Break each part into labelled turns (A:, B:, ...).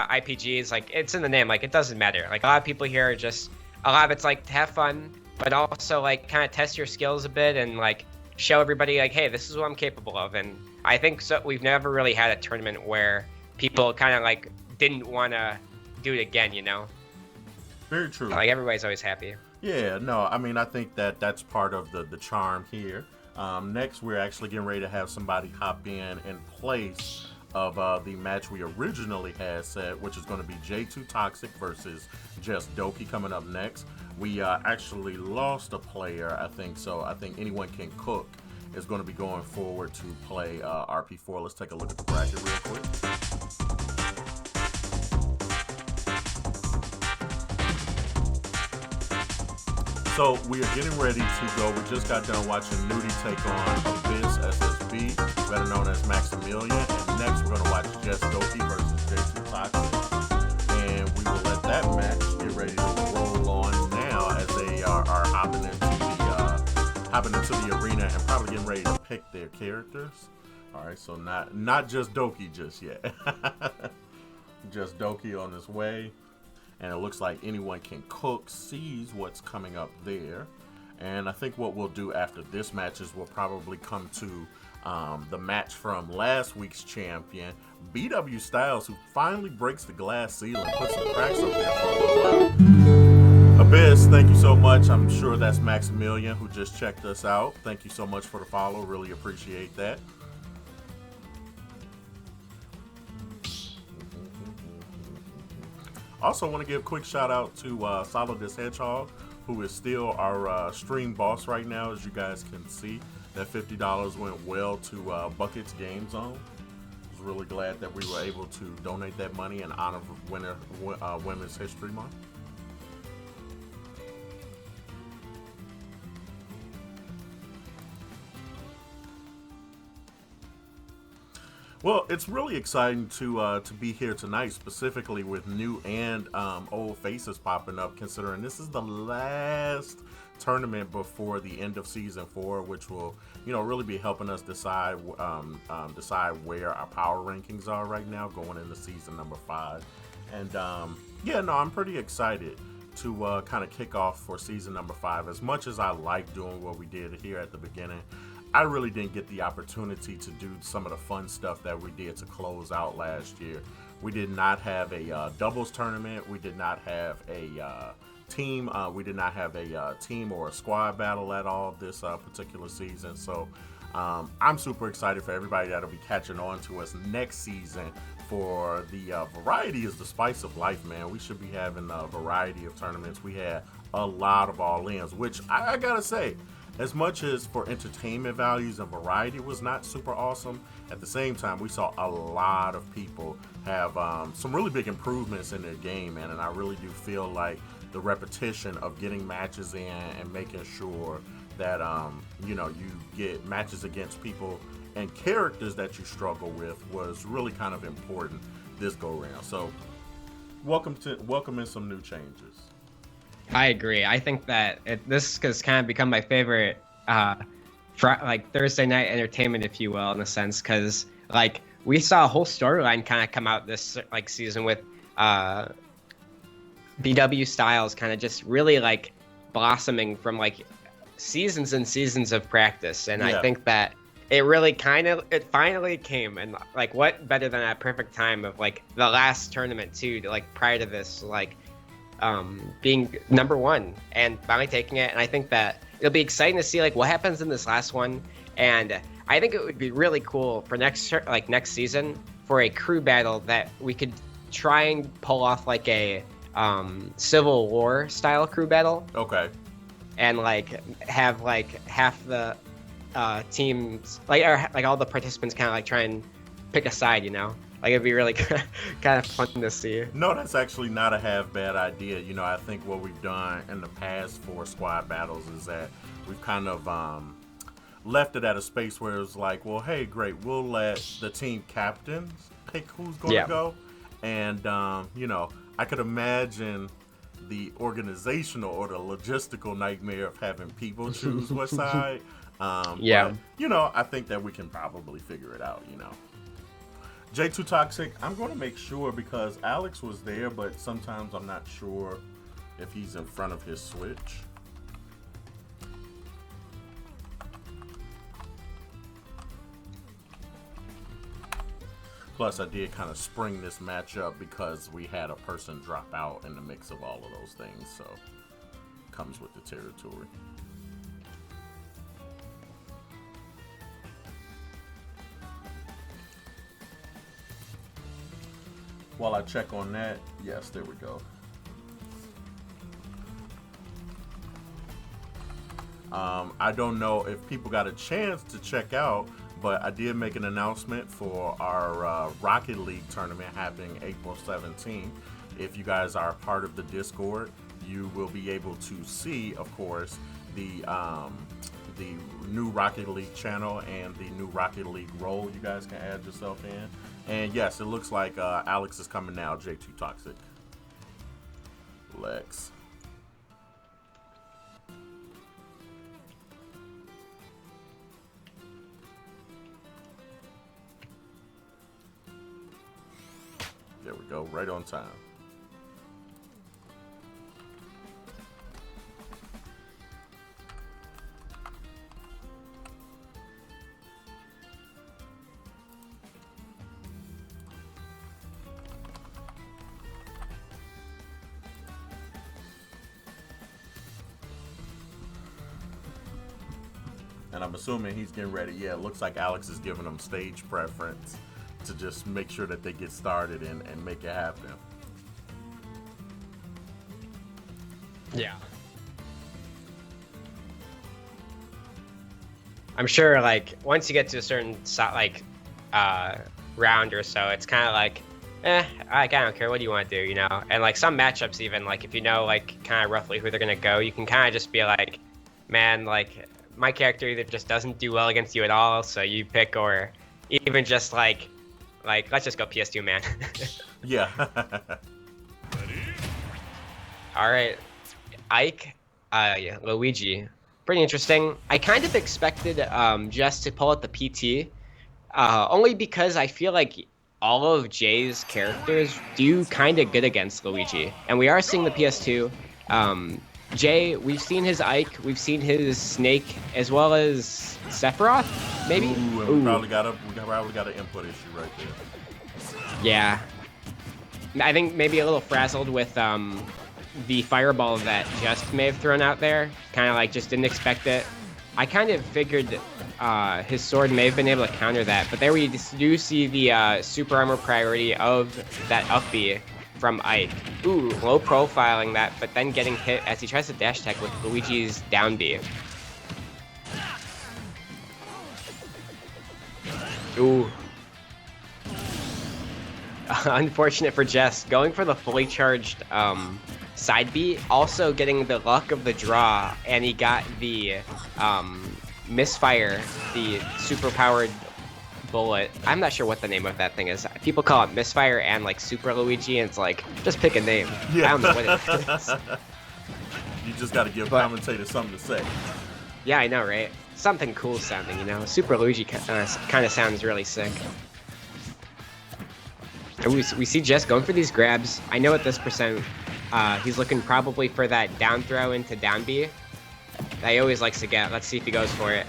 A: IPGs, like it's in the name, like it doesn't matter. Like a lot of people here are just, a lot of it's like to have fun, but also like kind of test your skills a bit and like show everybody like, hey, this is what I'm capable of. And I think so. We've never really had a tournament where people kind of like didn't want to do it again, you know?
B: Very true.
A: Like everybody's always happy.
B: Yeah, no, I mean, I think that that's part of the charm here. Next, we're actually getting ready to have somebody hop in place of the match we originally had set, which is going to be J2 Toxic versus Jestdoki coming up next. We actually lost a player, I think, so I think Anyone Can Cook is going to be going forward to play RP4. Let's take a look at the bracket real quick. So we are getting ready to go. We just got done watching Nudie take on Abyss SSB, better known as Maximilian. And next we're going to watch Jestdoki versus J2 Toxic. And we will let that match get ready to roll on now as they are hopping into the arena and probably getting ready to pick their characters. All right, so not Jestdoki just yet. Jestdoki on his way. And it looks like Anyone Can Cook sees what's coming up there. And I think what we'll do after this match is we'll probably come to the match from last week's champion, BW Styles, who finally breaks the glass ceiling, puts some cracks up there for a little while. Abyss, thank you so much. I'm sure that's Maximilian who just checked us out. Thank you so much for the follow. Really appreciate that. Also, want to give a quick shout out to Solidus Hedgehog, who is still our stream boss right now. As you guys can see, that $50 went well to Buckets Game Zone. I was really glad that we were able to donate that money in honor of Women's History Month. Well, it's really exciting to be here tonight, specifically with new and old faces popping up, considering this is the last tournament before the end of Season 4, which will, really be helping us decide where our power rankings are right now going into Season number 5. And, I'm pretty excited to kind of kick off for Season number 5. As much as I like doing what we did here at the beginning, I really didn't get the opportunity to do some of the fun stuff that we did to close out last year. We did not have a doubles tournament. We did not have a team. We did not have a team or a squad battle at all this particular season. So I'm super excited for everybody that'll be catching on to us next season for the variety is the spice of life, man. We should be having a variety of tournaments. We had a lot of all-ins, which I gotta say, as much as for entertainment values and variety was not super awesome, at the same time, we saw a lot of people have some really big improvements in their game, man. And I really do feel like the repetition of getting matches in and making sure that, you get matches against people and characters that you struggle with was really kind of important this go around. So welcome in some new changes.
A: I agree. I think that this has kind of become my favorite, Thursday night entertainment, if you will, in a sense, because we saw a whole storyline kind of come out this season with BW Styles kind of just really blossoming from seasons and seasons of practice, and yeah. I think that it really it finally came, and what better than a perfect time of the last tournament too, to prior to this being number one and finally taking it. And I think that it'll be exciting to see what happens in this last one. And I think it would be really cool for next season for a crew battle that we could try and pull off a Civil War style crew battle.
B: Okay.
A: And have half the teams all the participants kind of try and pick a side, it'd be really kind of fun to see.
B: No, that's actually not a half bad idea. I think what we've done in the past for squad battles is that we've kind of left it at a space where it's well, hey, great, we'll let the team captains pick who's going to go. And, I could imagine the organizational or the logistical nightmare of having people choose what side. But, I think that we can probably figure it out, J2 Toxic, I'm going to make sure because Alex was there, but sometimes I'm not sure if he's in front of his Switch. Plus, I did kind of spring this matchup because we had a person drop out in the mix of all of those things, so comes with the territory. While I check on that, yes, there we go. I don't know if people got a chance to check out, but I did make an announcement for our Rocket League tournament happening April 17th. If you guys are a part of the Discord, you will be able to see, of course, the new Rocket League channel and the new Rocket League role you guys can add yourself in. And yes, it looks like Alex is coming now, J2 Toxic. Lex. There we go, right on time. And I'm assuming he's getting ready. Yeah, it looks like Alex is giving them stage preference to just make sure that they get started and make it happen.
A: Yeah. I'm sure, like, once you get to a certain round or so, it's kind of like, I don't care. What do you want to do, you know? And like some matchups, even like if you know like kind of roughly who they're gonna go, you can kind of just be like, man, like my character either just doesn't do well against you at all, so you pick, or even just like let's just go PS2, man.
B: Yeah.
A: All right, Ike, yeah, Luigi, pretty interesting. I kind of expected just to pull out the PT, only because I feel like all of Jay's characters do kind of good against Luigi, and we are seeing the PS2. Jay, we've seen his Ike, we've seen his Snake, as well as Sephiroth, maybe?
B: We probably got an input issue right there.
A: Yeah. I think maybe a little frazzled with the fireball that Just may have thrown out there. Kind of like just didn't expect it. I kind of figured his sword may have been able to counter that, but there we do see the super armor priority of that up B from Ike. Ooh, low profiling that, but then getting hit as he tries to dash attack with Luigi's down B. Ooh. Unfortunate for Jess. Going for the fully charged side B, also getting the luck of the draw, and he got the misfire, the super powered bullet. I'm not sure what the name of that thing is. People call it misfire and like Super Luigi, and it's like, just pick a name.
B: Yeah.
A: I don't know what it is.
B: You just got to give commentators something to say.
A: Yeah, I know, right? Something cool sounding, you know? Super Luigi kind of sounds really sick. And we see Jess going for these grabs. I know at this percent, he's looking probably for that down throw into down B that he always likes to get. Let's see if he goes for it.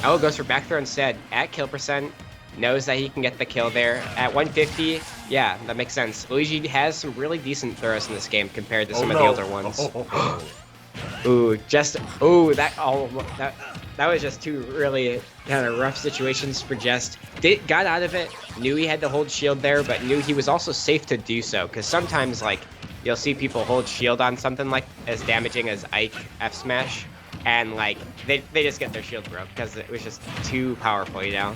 A: Oh, goes for back throw instead. At kill percent, knows that he can get the kill there. At 150, yeah, that makes sense. Luigi has some really decent throws in this game compared to some of the older ones. Ooh, that was just two really kind of rough situations for Jest. Got out of it, knew he had to hold shield there, but knew he was also safe to do so, because sometimes like you'll see people hold shield on something like as damaging as Ike F smash, and like they just get their shield broke because it was just too powerful, you know.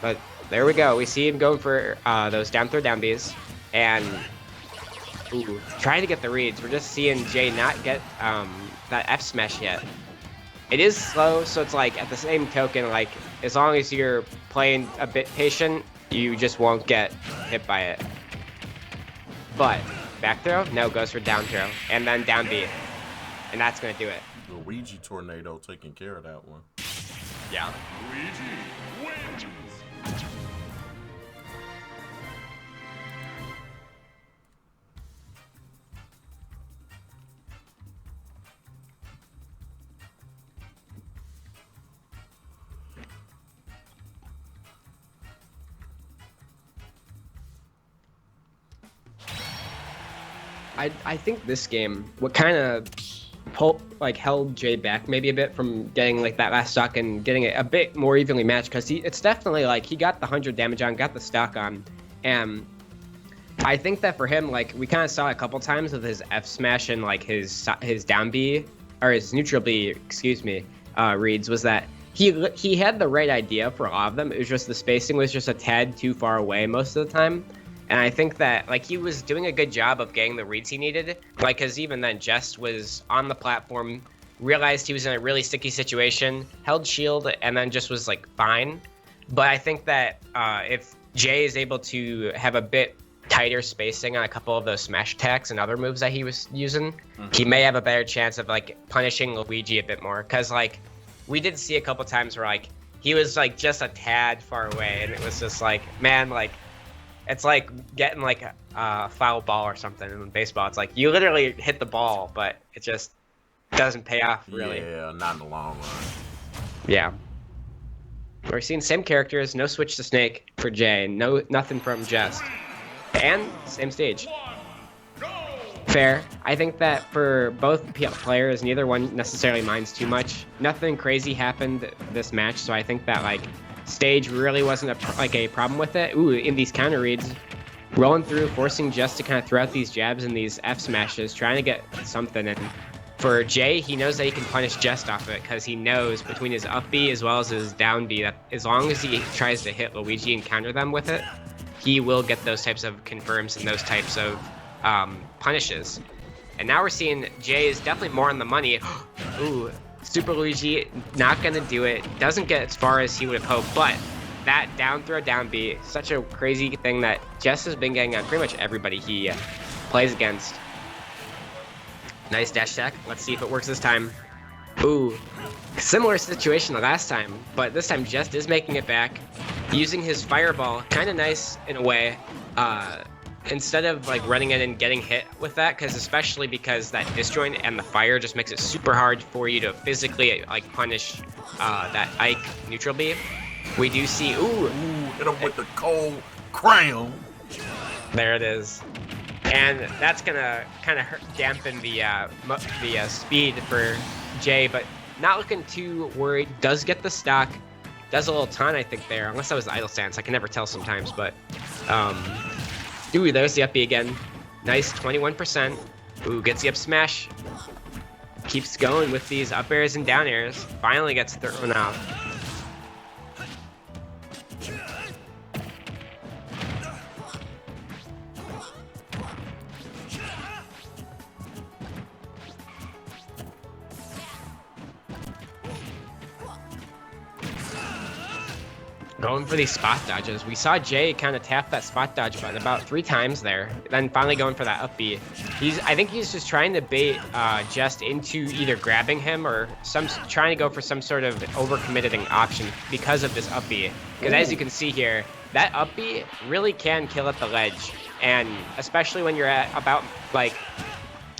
A: But there we go. We see him going for those down throw down Bs, and ooh, trying to get the reads. We're just seeing Jay not get that F smash yet. It is slow, so it's like at the same token, like as long as you're playing a bit patient, you just won't get hit by it. But back throw, no, goes for down throw, and then down B, and that's gonna do it.
B: Luigi tornado taking care of that one.
A: Yeah.
C: Luigi wins.
A: I think this game, what kind of held Jay back maybe a bit from getting like that last stock and getting it a bit more evenly matched, because it's definitely like he got the 100 damage on, got the stock on, and I think that for him, like we kind of saw a couple times with his F smash and like his down B or his neutral B, excuse me, reads, was that he had the right idea for a lot of them. It was just the spacing was just a tad too far away most of the time. And I think that like he was doing a good job of getting the reads he needed. Like, because even then, Jest was on the platform, realized he was in a really sticky situation, held shield, and then just was like fine. But I think that if Jay is able to have a bit tighter spacing on a couple of those smash attacks and other moves that he was using, he may have a better chance of like punishing Luigi a bit more. Because like we did see a couple times where like he was like just a tad far away, and it was just like, man, like. It's like getting like a foul ball or something in baseball. It's like you literally hit the ball, but it just doesn't pay off, really.
B: Yeah, not in the long run.
A: Yeah. We're seeing same characters, no switch to Snake for Jay, nothing from Jest. And same stage. Fair. I think that for both players, neither one necessarily minds too much. Nothing crazy happened this match, so I think that like stage really wasn't a problem with it. Ooh, in these counter reads, rolling through, forcing Jest to kind of throw out these jabs and these F smashes, trying to get something. And for Jay, he knows that he can punish Jest off it, because he knows between his up B as well as his down B that as long as he tries to hit Luigi and counter them with it, he will get those types of confirms and those types of punishes. And now we're seeing Jay is definitely more on the money. Ooh. Super Luigi, not going to do it. Doesn't get as far as he would have hoped, but that down throw, down B, such a crazy thing that Jess has been getting on pretty much everybody he plays against. Nice dash attack. Let's see if it works this time. Ooh, similar situation to last time, but this time Jest is making it back, using his fireball. Kind of nice in a way. Instead of like running in and getting hit with that, especially because that disjoint and the fire just makes it super hard for you to physically like punish that Ike neutral B. We do see
B: hit him with the cold crown.
A: There it is, and that's gonna kind of dampen the speed for Jay, but not looking too worried. Does get the stock, does a little ton I think there, unless that was the idle stance. I can never tell sometimes, but ooh, there's the up B again. Nice, 21%. Ooh, gets the up smash. Keeps going with these up airs and down airs. Finally gets thrown out. Going for these spot dodges. We saw Jay kind of tap that spot dodge button about 3 times there, then finally going for that up B. I think he's just trying to bait Jest into either grabbing him or trying to go for some sort of overcommitting option because of this up B. Because as you can see here, that up B really can kill at the ledge, and especially when you're at about like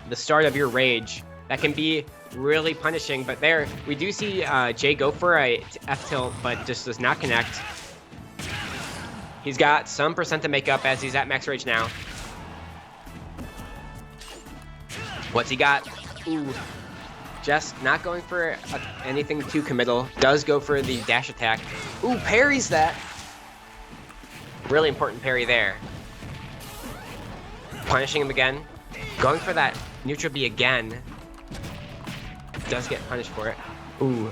A: the start of your rage, that can be really punishing. But there we do see Jay go for a F tilt, but just does not connect. He's got some percent to make up as he's at max rage now. What's he got? Ooh, just not going for anything too committal. Does go for the dash attack. Ooh, parries that. Really important parry there. Punishing him again. Going for that neutral B again. Does get punished for it. Ooh,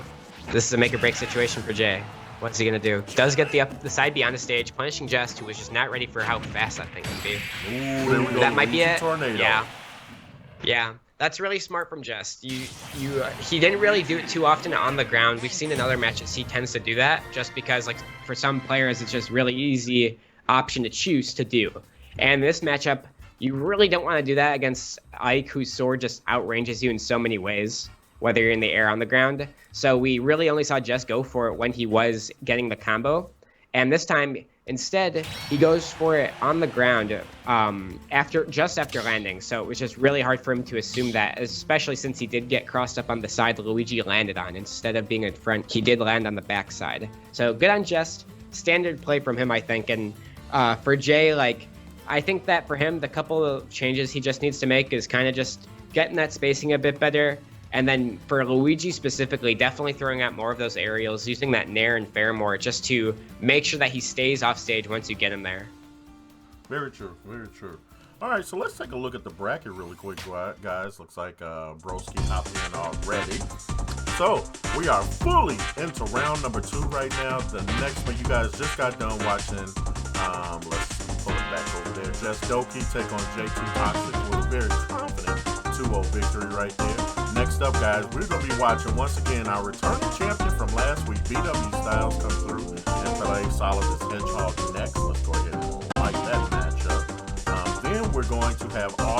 A: this is a make or break situation for Jay. What's he gonna do? Does get the side B on the stage, punishing Jest, who was just not ready for how fast that thing can be.
B: Ooh, there we go.
A: That might be it.
B: Tornado.
A: Yeah, that's really smart from Jest. He didn't really do it too often on the ground. We've seen in other matches he tends to do that, just because like for some players it's just really easy option to choose to do. And this matchup, you really don't want to do that against Ike, whose sword just outranges you in so many ways, whether you're in the air or on the ground. So we really only saw Jess go for it when he was getting the combo. And this time, instead, he goes for it on the ground just after landing. So it was just really hard for him to assume that, especially since he did get crossed up on the side that Luigi landed on. Instead of being in front, he did land on the backside. So good on Jess. Standard play from him, I think. And for Jay, like, I think that for him, the couple of changes he just needs to make is kind of just getting that spacing a bit better. And then for Luigi specifically, definitely throwing out more of those aerials, using that Nair and Fair more just to make sure that he stays off stage once you get him there.
B: Very true, very true. All right, so let's take a look at the bracket really quick, guys. Looks like Broski hopped in already. So we are fully into round number 2 right now. The next one you guys just got done watching. Let's pull it back over there. Jestdoki take on Jay2 Toxic with a very confident 2-0 victory right there. Next up, guys, we're going to be watching once again our returning champion from last week, BW Styles, come through and play Solidus Hedgehog next. Let's go ahead and like that matchup. Then we're going to have all